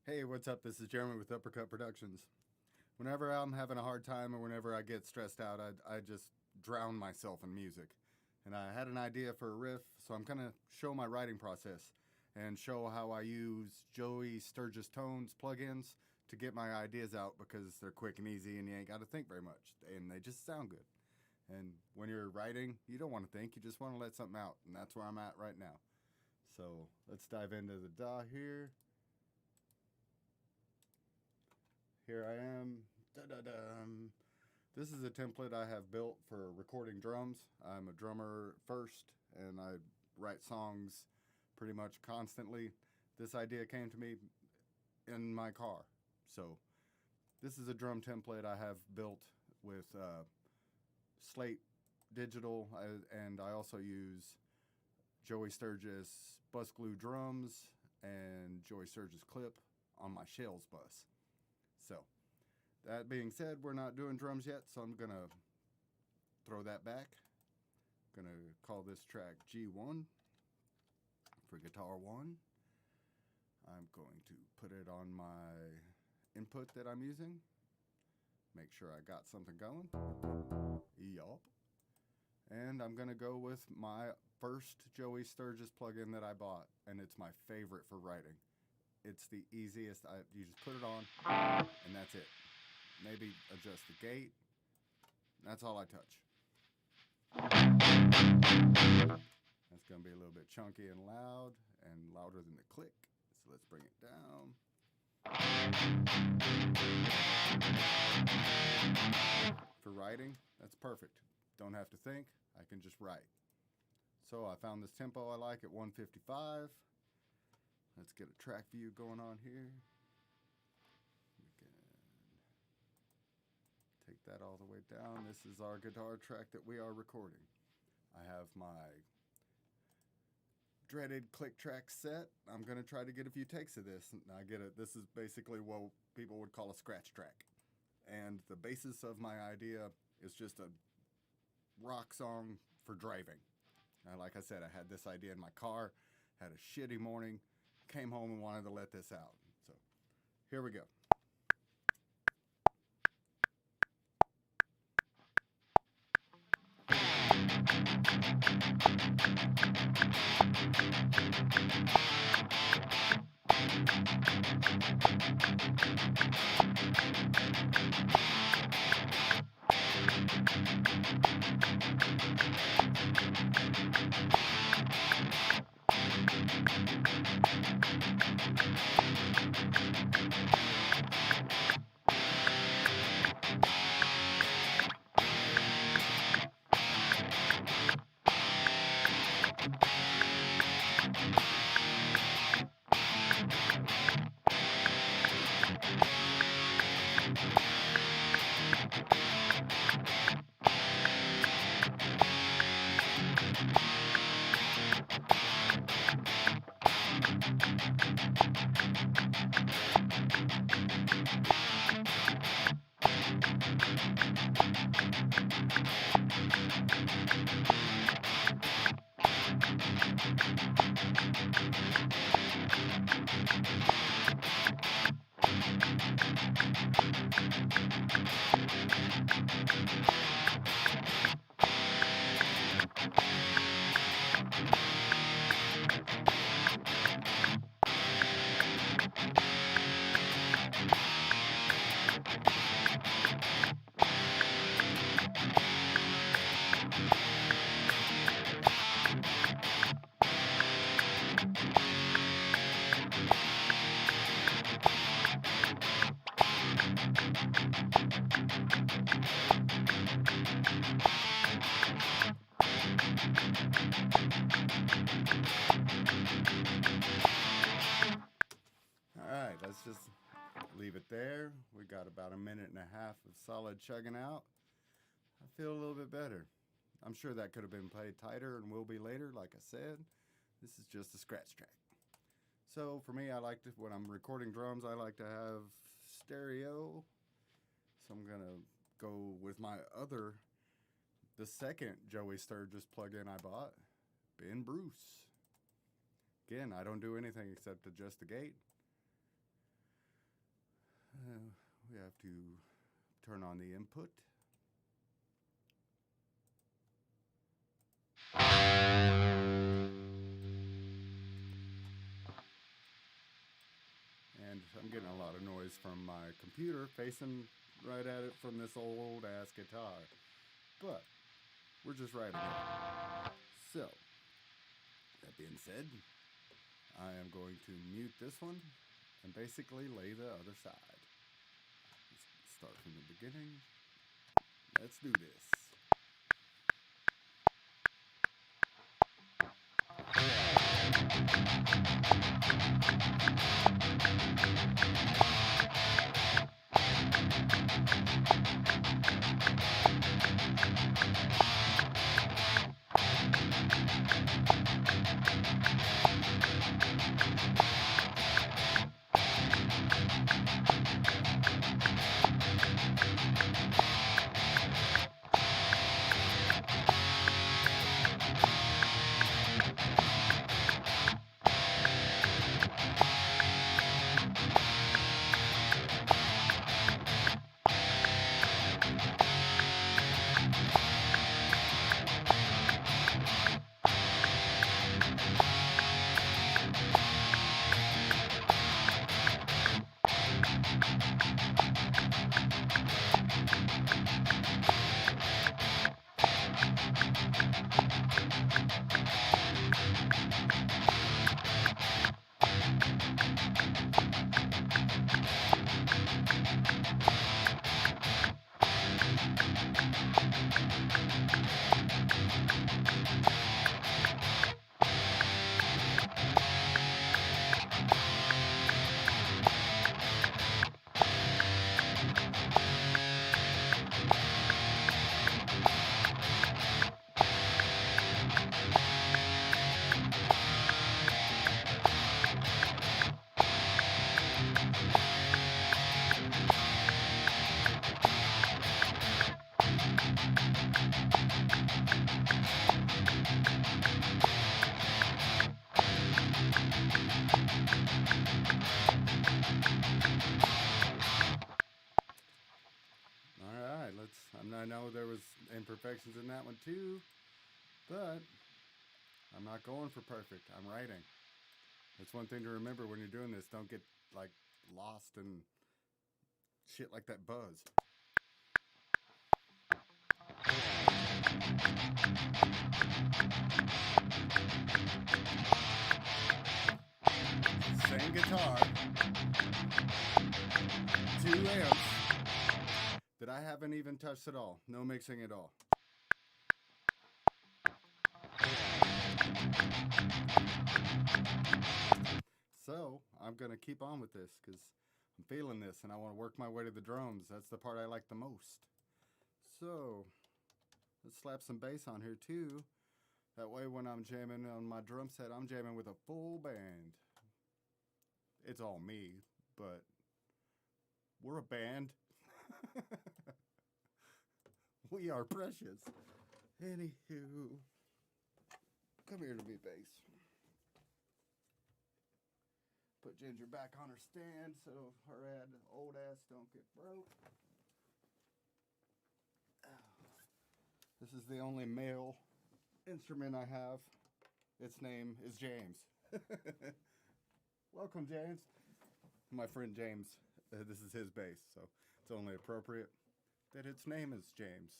Hey, what's up? This is Jeremy with Uppercut Productions. Whenever I'm having a hard time or whenever I get stressed out, I just drown myself in music. And I had an idea for a riff, so I'm going to show my writing process and show how I use Joey Sturgis Tones plugins to get my ideas out because they're quick and easy and you ain't got to think very much. And they just sound good. And when you're writing, you don't want to think, you just want to let something out. And that's where I'm at right now. So let's dive into the DAW here. Here I am. Da-da-dum. This is a template I have built for recording drums. I'm a drummer first, and I write songs pretty much constantly. This idea came to me in my car. So this is a drum template I have built with Slate digital, and I also use Joey Sturgis bus glue drums and Joey Sturgis clip on my Shells bus. So, that being said, we're not doing drums yet, so I'm going to throw that back. I'm going to call this track G1 for guitar 1. I'm going to put it on my input that I'm using. Make sure I got something going. Yup. And I'm going to go with my first Joey Sturgis plugin that I bought, and it's my favorite for writing. It's the easiest. You just put it on, and that's it. Maybe adjust the gate. That's all I touch. That's going to be a little bit chunky and loud, and louder than the click. So let's bring it down. For writing, that's perfect. Don't have to think. I can just write. So I found this tempo I like at 155. Let's get a track view going on here. We can take that all the way down. This is our guitar track that we are recording. I have my dreaded click track set. I'm going to try to get a few takes of this. I get it. This is basically what people would call a scratch track. And the basis of my idea is just a rock song for driving. Like I said, I had this idea in my car, had a shitty morning, came home and wanted to let this out. So here we go. Alright, let's just leave it there. We got about a minute and a half of solid chugging out. I feel a little bit better. I'm sure that could have been played tighter and will be later, like I said. This is just a scratch track. So for me, I like to, when I'm recording drums, I like to have stereo. So I'm going to go with my the second Joey Sturgis plugin I bought, Ben Bruce. Again, I don't do anything except adjust the gate. We have to turn on the input. And I'm getting a lot of noise from my computer facing right at it from this old ass guitar. But we're just writing it. So, that being said, I am going to mute this one and basically lay the other side. Let's start from the beginning. Let's do this. I know there was imperfections in that one too, but I'm not going for perfect. I'm writing. It's one thing to remember when you're doing this. Don't get like lost and shit like that buzz. Same guitar, 2 amps that I haven't even touched at all. No mixing at all. So I'm going to keep on with this because I'm feeling this and I want to work my way to the drums. That's the part I like the most. So let's slap some bass on here too. That way when I'm jamming on my drum set, I'm jamming with a full band. It's all me, but we're a band. We are precious. Anywho, come here to me, bass. Put Ginger back on her stand so her old ass don't get broke. This is the only male instrument I have. Its name is James. Welcome, James. My friend James, this is his bass, so it's only appropriate that its name is James.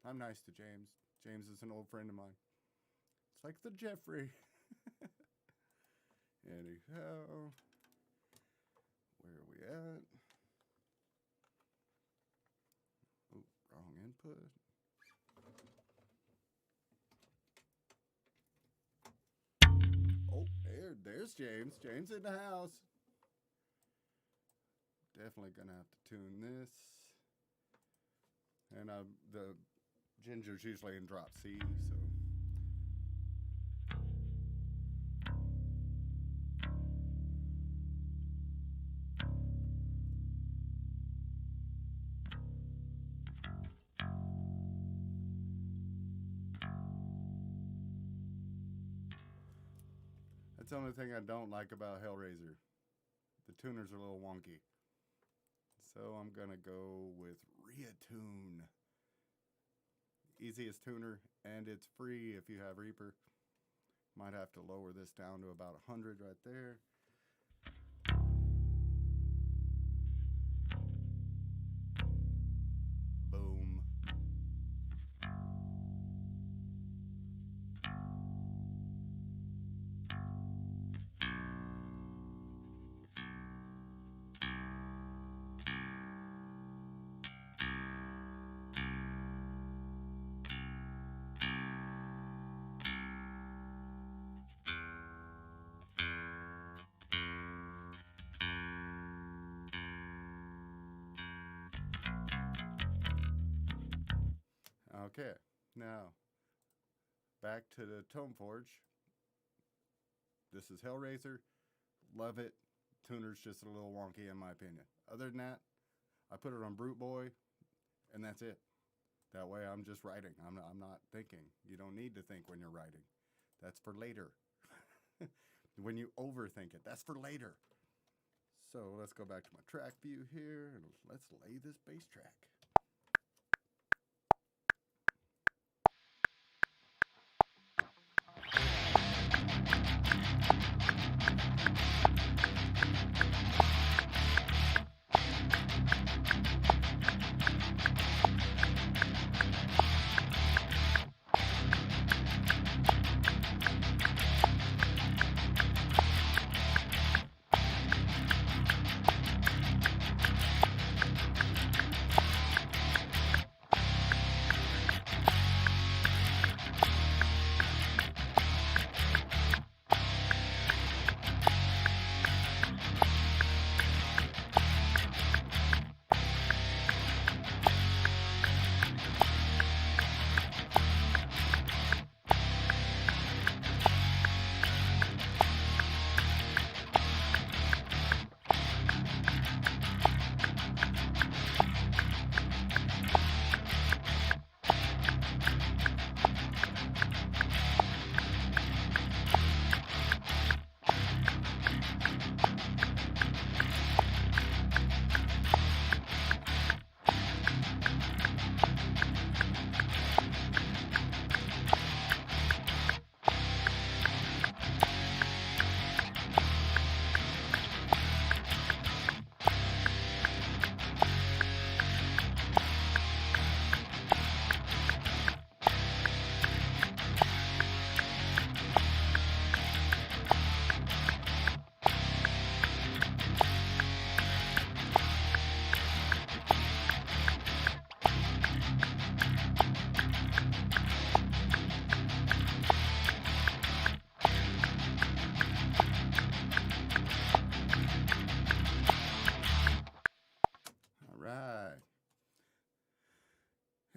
I'm nice to James. James is an old friend of mine. It's like the Jeffrey. Anyhow, where are we at? Oh, wrong input. Oh, there's James. James in the house. Definitely gonna have to tune this. And the Ginger's usually in drop C, so. That's the only thing I don't like about Hellraiser. The tuners are a little wonky. So I'm going to go with Reatune. Easiest tuner, and it's free if you have Reaper. Might have to lower this down to about 100 right there. Boom. Okay, now back to the Tone Forge. This is Hellraiser. Love it. Tuner's just a little wonky in my opinion. Other than that, I put it on Brute Boy, and that's it. That way I'm just writing. I'm not thinking. You don't need to think when you're writing. That's for later. When you overthink it, that's for later. So let's go back to my track view here, and let's lay this bass track.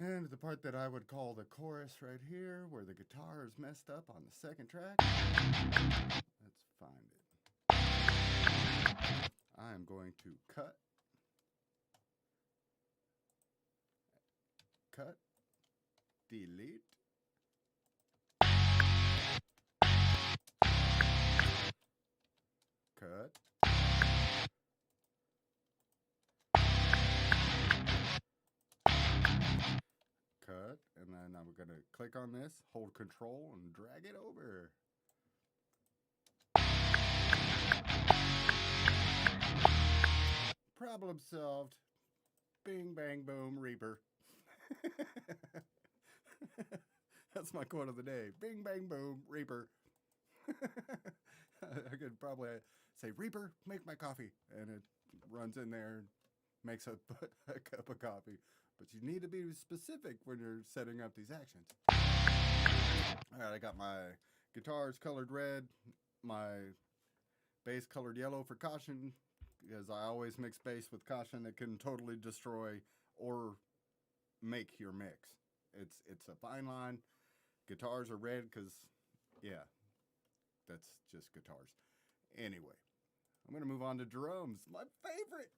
And the part that I would call the chorus right here, where the guitar is messed up on the second track. Let's find it. I am going to cut, delete, cut, and then I'm going to click on this, hold control, and drag it over. Problem solved. Bing, bang, boom, Reaper. That's my quote of the day. Bing, bang, boom, Reaper. I could probably say, Reaper, make my coffee. And it runs in there and makes a cup of coffee. But you need to be specific when you're setting up these actions. All right, I got my guitars colored red, my bass colored yellow for caution, because I always mix bass with caution. It can totally destroy or make your mix. It's a fine line. Guitars are red because, yeah, that's just guitars. Anyway, I'm going to move on to drums, my favorite.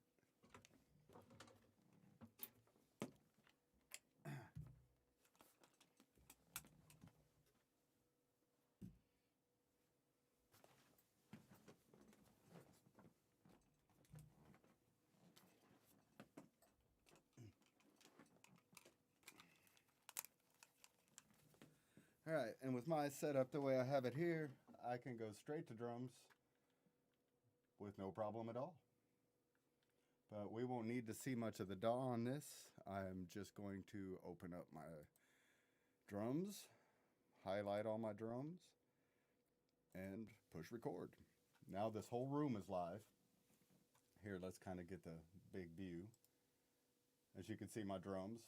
All right, and with my setup the way I have it here, I can go straight to drums with no problem at all. But we won't need to see much of the DAW on this. I'm just going to open up my drums, highlight all my drums, and push record. Now this whole room is live. Here, let's kind of get the big view. As you can see, my drums,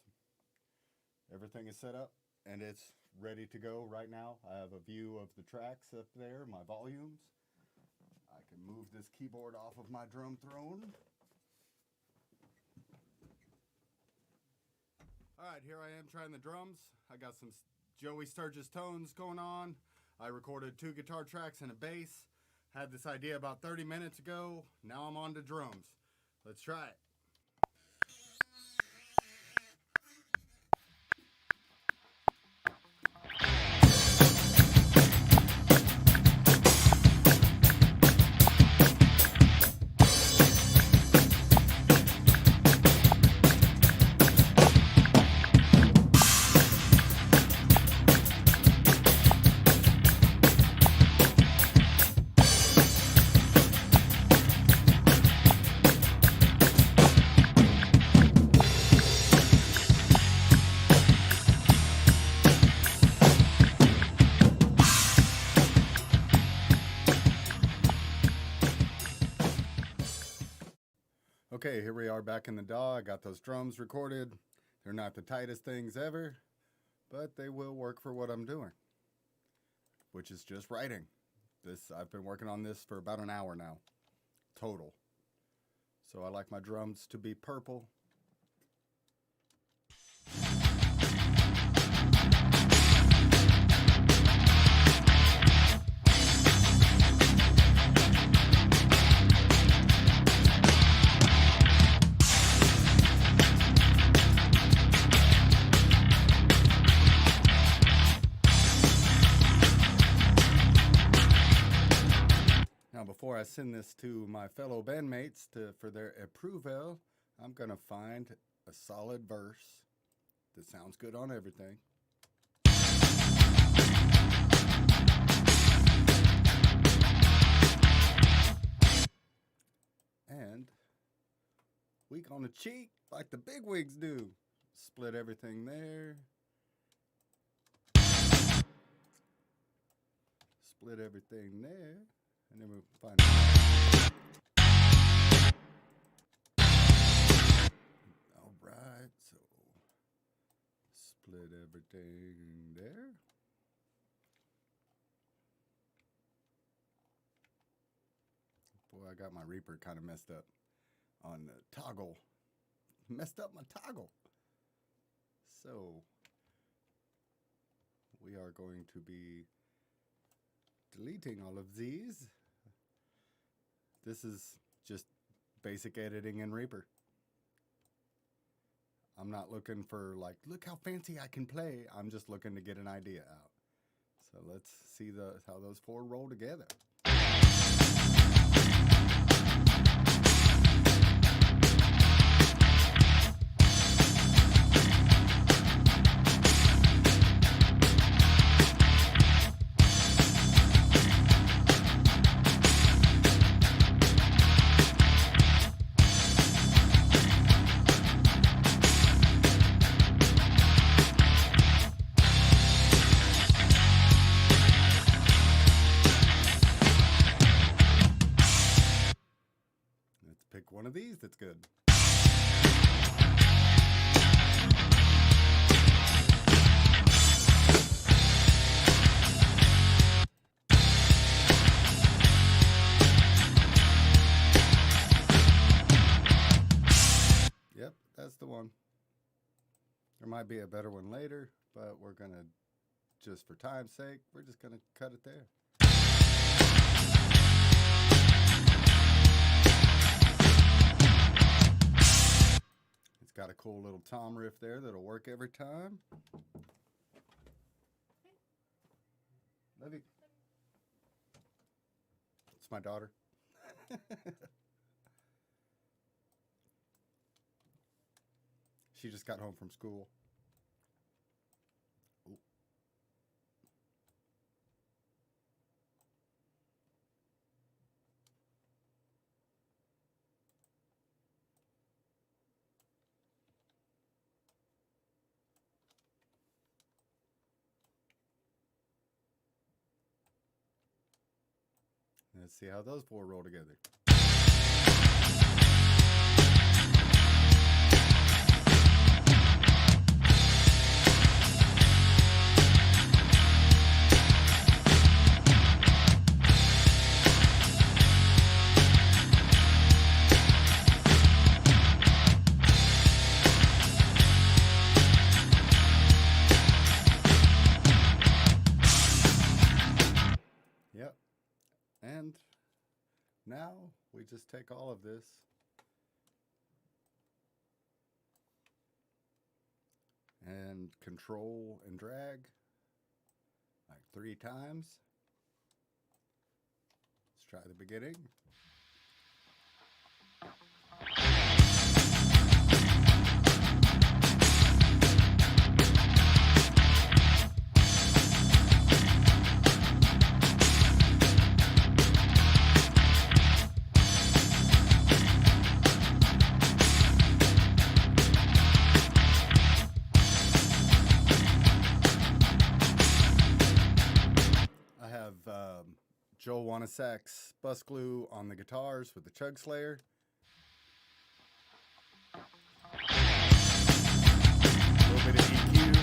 everything is set up and it's ready to go right now. I have a view of the tracks up there, my volumes. I can move this keyboard off of my drum throne. All right, here I am trying the drums. I got some Joey Sturgis tones going on. I recorded 2 guitar tracks and a bass. Had this idea about 30 minutes ago. Now I'm on to drums. Let's try it. Okay, here we are back in the DAW. I got those drums recorded. They're not the tightest things ever, but they will work for what I'm doing, which is just writing. I've been working on this for about an hour now, total. So I like my drums to be purple. Before I send this to my fellow bandmates for their approval, I'm going to find a solid verse that sounds good on everything. And weak on the cheek like the big wigs do. Split everything there. Split everything there. And then we'll find it. All right, so split everything there. Boy, I got my Reaper kind of messed up on the toggle. Messed up my toggle. So we are going to be deleting all of these. This is just basic editing in Reaper. I'm not looking for like, look how fancy I can play. I'm just looking to get an idea out. So let's see how those 4 roll together. Pick one of these that's good. Yep, that's the one. There might be a better one later, but we're gonna, just for time's sake, we're just gonna cut it there. Got a cool little tom riff there that'll work every time. Love you. It's my daughter. She just got home from school. Ooh. Let's see how those four roll together. Yep. And now we just take all of this and control and drag like 3 times. Let's try the beginning. Joe Wanasak's bus glue on the guitars with the Chug Slayer. A little bit of EQ.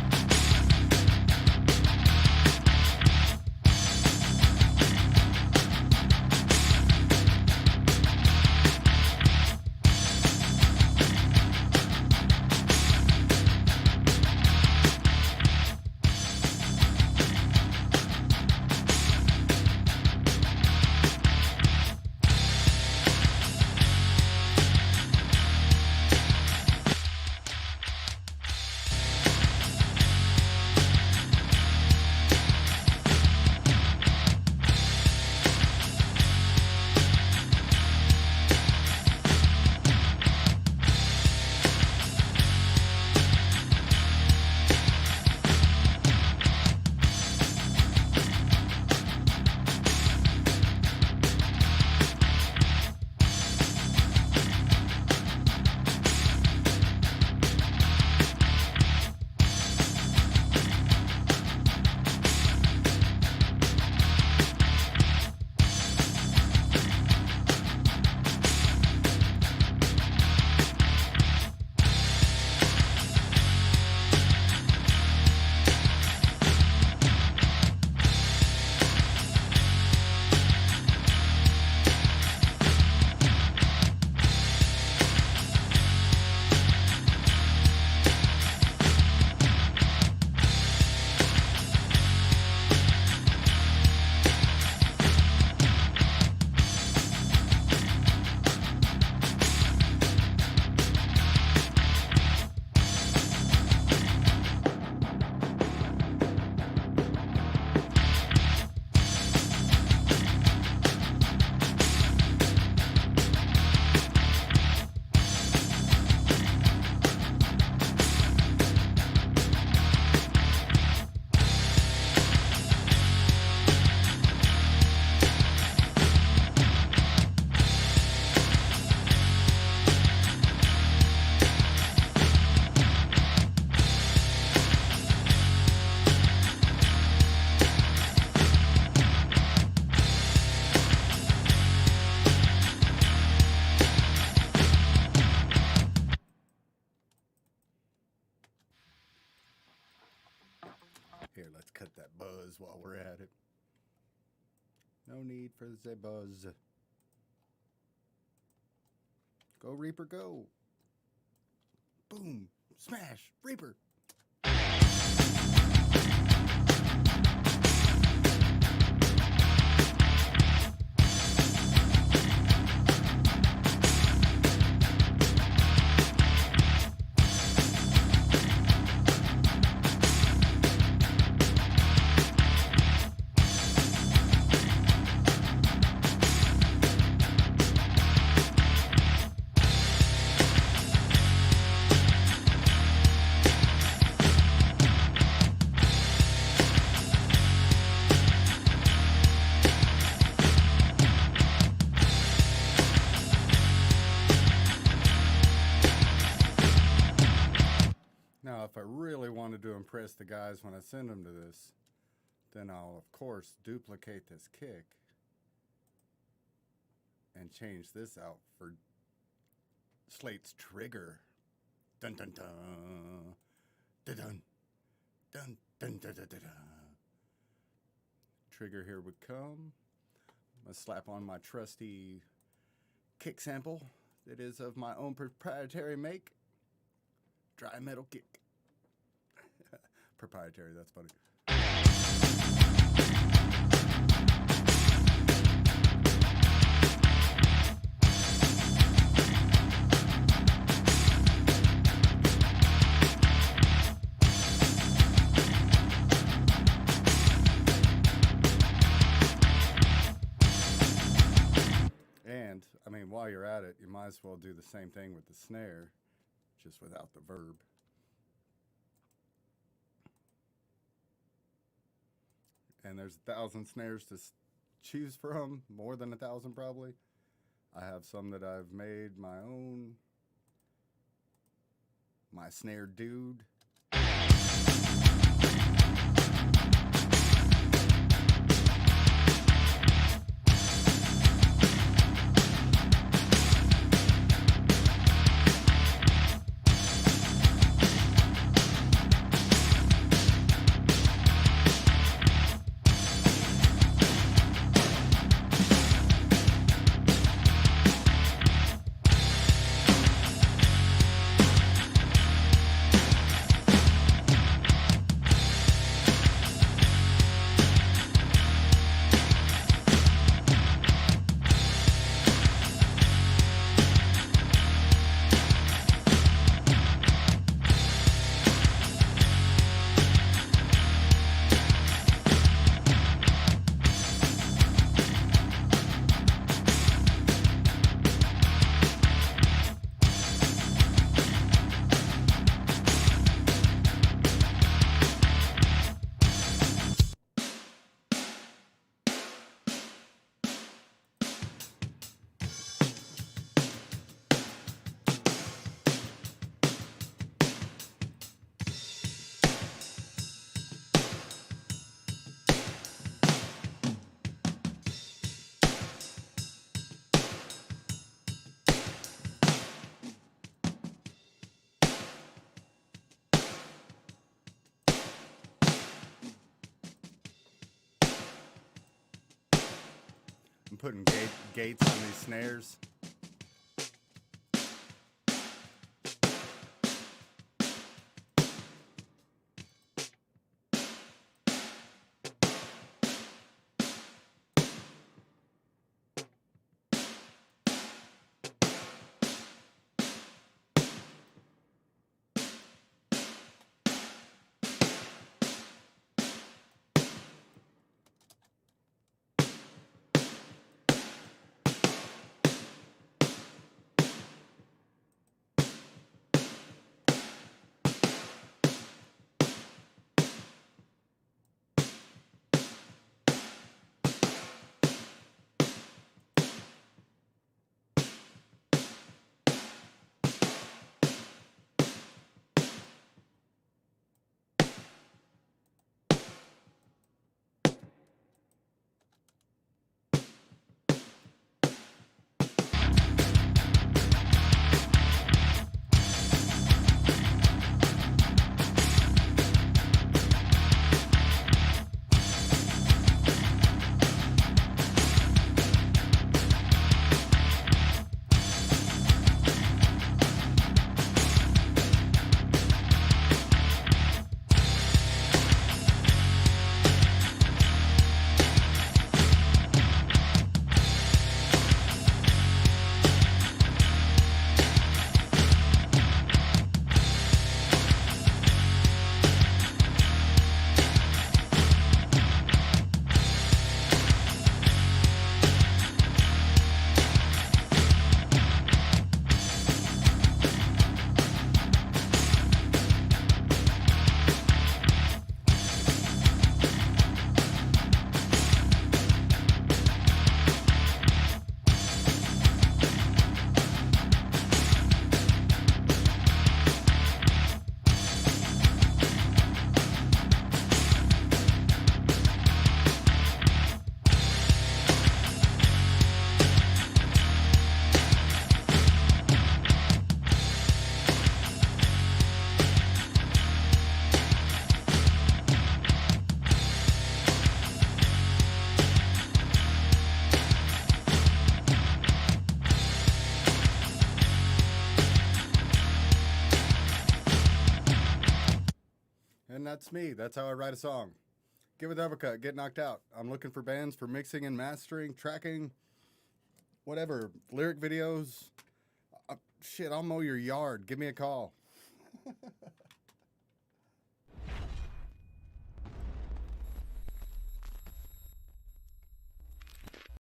Here, let's cut that buzz while we're at it. No need for the buzz. Go, Reaper, go. Boom. Smash. Reaper. Now, if I really wanted to impress the guys when I send them to this, then I'll, of course, duplicate this kick and change this out for Slate's Trigger. Dun dun dun. Dun dun dun dun dun dun dun. Trigger here would come. I'm going to slap on my trusty kick sample that is of my own proprietary make. Dry metal kick. Proprietary, that's funny. And, I mean, while you're at it, you might as well do the same thing with the snare, just without the verb. And there's 1,000 snares to choose from, more than 1,000 probably. I have some that I've made my own. My snare dude. I'm putting gates on these snares. And that's me. That's how I write a song. Get with Uppercut, get knocked out. I'm looking for bands for mixing and mastering, tracking, whatever, lyric videos. Shit, I'll mow your yard. Give me a call.